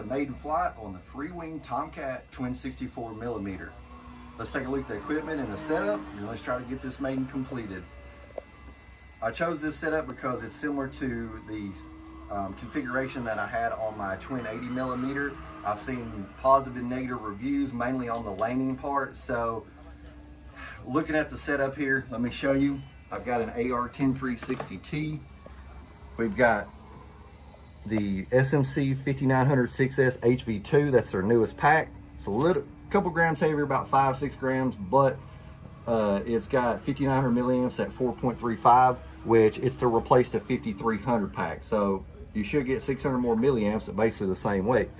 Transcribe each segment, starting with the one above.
maiden flight on the Freewing Tomcat twin 64mm. Let's take a look at the equipment and the setup, and let's try to get this maiden completed. I chose this setup because it's similar to the configuration that I had on my twin 80mm. I've seen positive and negative reviews, mainly on the landing part. So looking at the setup here, let me show you. I've got an AR-10360T. We've got the SMC 5900 6S HV2. That's their newest pack. It's a couple grams heavier, about 5-6 grams, but it's got 5900 milliamps at 4.35, which it's to replace the 5300 pack. So you should get 600 more milliamps at basically the same weight.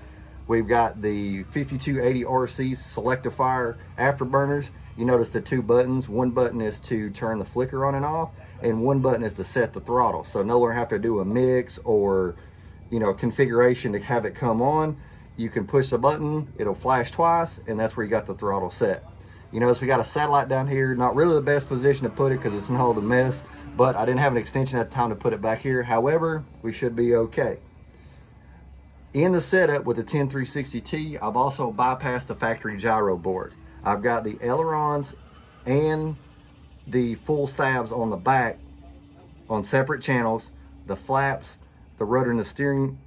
We've got the 5280 RC selective fire afterburners. You notice the two buttons. One button is to turn the flicker on and off, and one button is to set the throttle. So no longer have to do a mix or configuration to have it come on. You can push the button, it'll flash twice, and that's where you got the throttle set. You notice we got a satellite down here. Not really the best position to put it because it's not a mess, but I didn't have an extension at the time to put it back here. However, we should be okay. In the setup with the 10360T, I've also bypassed the factory gyro board. I've got the ailerons and the full stabs on the back on separate channels. The flaps, the rudder, and the steering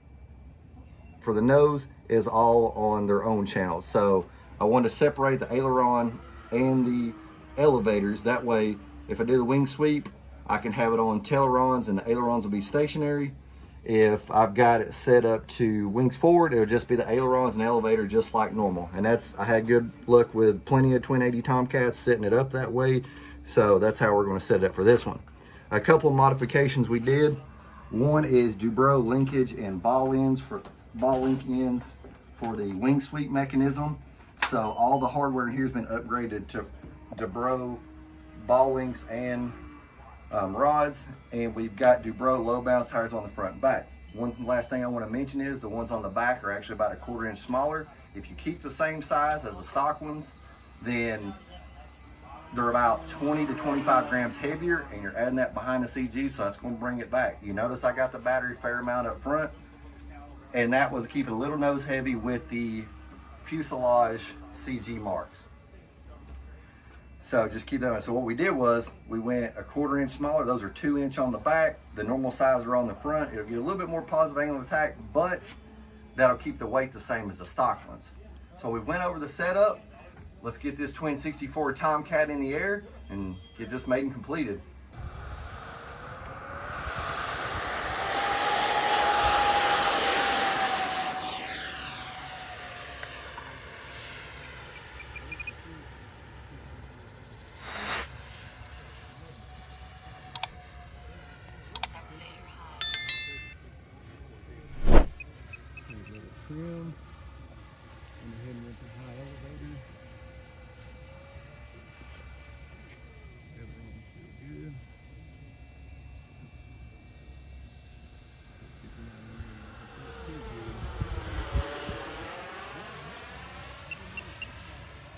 for the nose is all on their own channels. So I wanted to separate the aileron and the elevators. That way, if I do the wing sweep, I can have it on ailerons and the ailerons will be stationary. If I've got it set up to wings forward, it'll just be the ailerons and elevator just like normal. And I had good luck with plenty of twin 80 Tomcats setting it up that way. So that's how we're going to set it up for this one. A couple of modifications we did. One is Dubrow linkage and ball link ends for the wing sweep mechanism. So all the hardware in here has been upgraded to Dubrow ball links and rods, and we've got Dubrow low bounce tires on the front and back. One last thing I want to mention is the ones on the back are actually about 1/4 inch smaller. If you keep the same size as the stock ones, then they're about 20 to 25 grams heavier, and you're adding that behind the CG, so that's going to bring it back. You notice I got the battery fair amount up front, and that was keeping a little nose heavy with the fuselage CG marks. So just keep that in mind. So what we did was we went 1/4 inch smaller. Those are 2 inch on the back. The normal size are on the front. It'll get a little bit more positive angle of attack, but that'll keep the weight the same as the stock ones. So we went over the setup. Let's get this twin 64 Tomcat in the air and get this maiden completed. Trim, and heading with the high elevator. Everything's still good.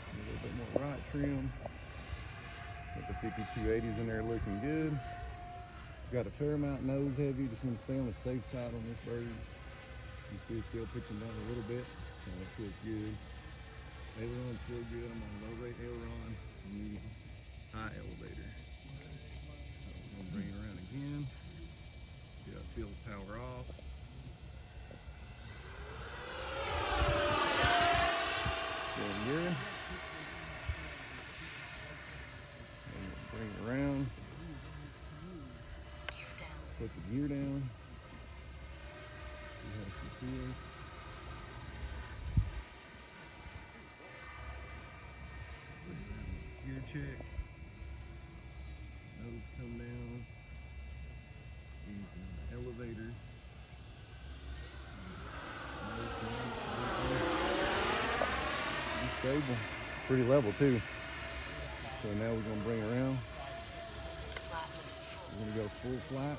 A little bit more right trim. Got the 5280s in there looking good. Got a fair amount nose heavy. Just want to stay on the safe side on this bird. You see it's still pitching down a little bit, so that feels good. Aileron's still good. I'm on low rate aileron and the high elevator. So I'm gonna bring it around again. See how it feels power off. Feeling good. I'm gonna bring it around. Put the gear down. Gear check. Nose come down. Elevator. It's stable. Pretty level too. So now we're gonna bring it around. We're gonna go full flat.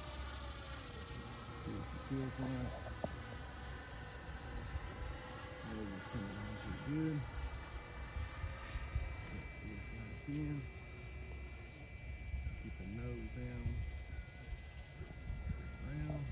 See if it feels flat. Good. Again. Keep the nose down. Around.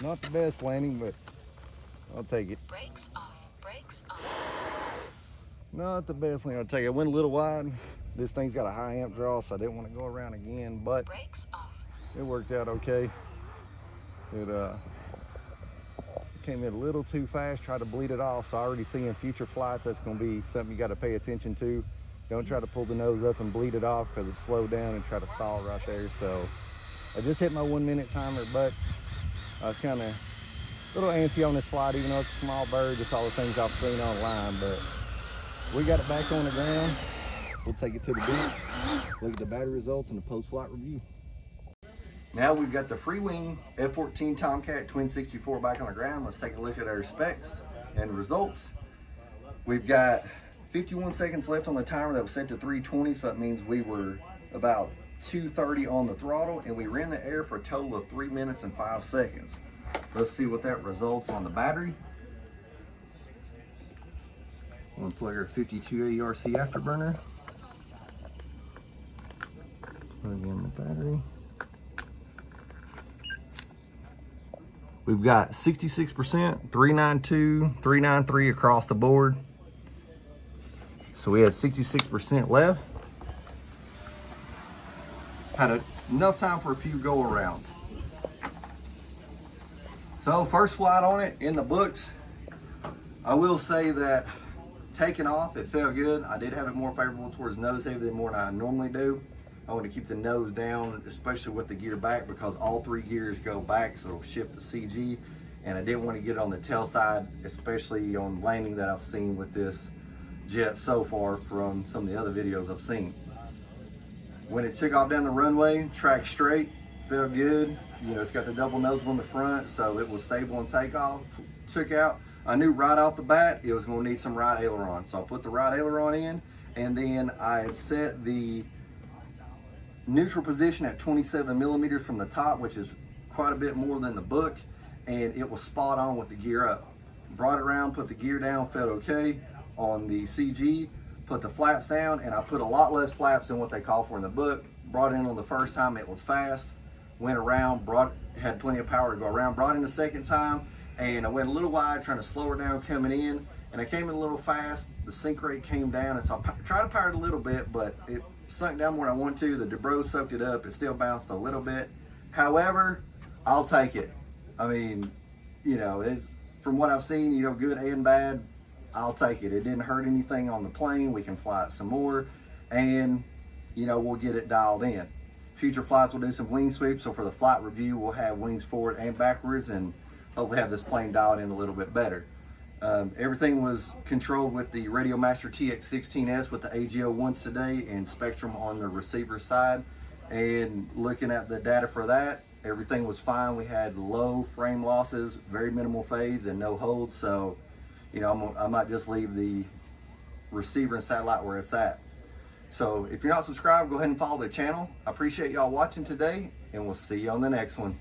Not the best landing, but I'll take it. Brakes off, brakes off. Not the best landing, I'll take it. I went a little wide. This thing's got a high amp draw, so I didn't want to go around again, but Brakes off. it worked out okay. It came in a little too fast, tried to bleed it off, so I already see in future flights that's going to be something you got to pay attention to. Don't try to pull the nose up and bleed it off because it slowed down and try to stall right there. So I just hit my 1 minute timer, but I was kind of a little antsy on this flight, even though it's a small bird, just all the things I've seen online. But we got it back on the ground. We'll take it to the beach, look at the battery results and the post-flight review. Now we've got the Freewing F-14 Tomcat Twin 64 back on the ground. Let's take a look at our specs and results. We've got 51 seconds left on the timer that was set to 320, so that means we were about 230 on the throttle, and we ran the air for a total of 3 minutes and 5 seconds. Let's see what that results on the battery. I'm gonna plug our 52 KCRC afterburner. Plug in the battery. We've got 66%, 392, 393 across the board. So we had 66% left. Had enough time for a few go-arounds. So first flight on it in the books. I will say that taking off, it felt good. I did have it more favorable towards nose heavy than more than I normally do. I want to keep the nose down, especially with the gear back, because all 3 gears go back, so it'll shift the CG. And I didn't want to get it on the tail side, especially on landing that I've seen with this jet so far from some of the other videos I've seen. When it took off down the runway, tracked straight, felt good. You know, it's got the double nose on the front, so it was stable on takeoff. Took out, I knew right off the bat it was going to need some right aileron, so I put the right aileron in, and then I had set the neutral position at 27 millimeters from the top, which is quite a bit more than the book, and it was spot on with the gear up. Brought it around, put the gear down, felt okay on the CG, put the flaps down, and I put a lot less flaps than what they call for in the book. Brought in on the first time, it was fast, went around, had plenty of power to go around. Brought in the second time, and I went a little wide trying to slow her down coming in, and I came in a little fast. The sink rate came down, and so I tried to power it a little bit, but it sunk down more than I wanted to. The debris soaked it up. It still bounced a little bit. However, I'll take it. I mean, you know, it's from what I've seen, you know, good and bad, I'll take it. It didn't hurt anything on the plane. We can fly it some more, and you know, we'll get it dialed in. Future flights we'll do some wing sweeps, so for the flight review we'll have wings forward and backwards, and hopefully have this plane dialed in a little bit better. Everything was controlled with the Radiomaster TX16S with the AGO ones today and Spectrum on the receiver side. And looking at the data for that, everything was fine. We had low frame losses, very minimal fades, and no holds. So, you know, I might just leave the receiver and satellite where it's at. So if you're not subscribed, go ahead and follow the channel. I appreciate y'all watching today, and we'll see you on the next one.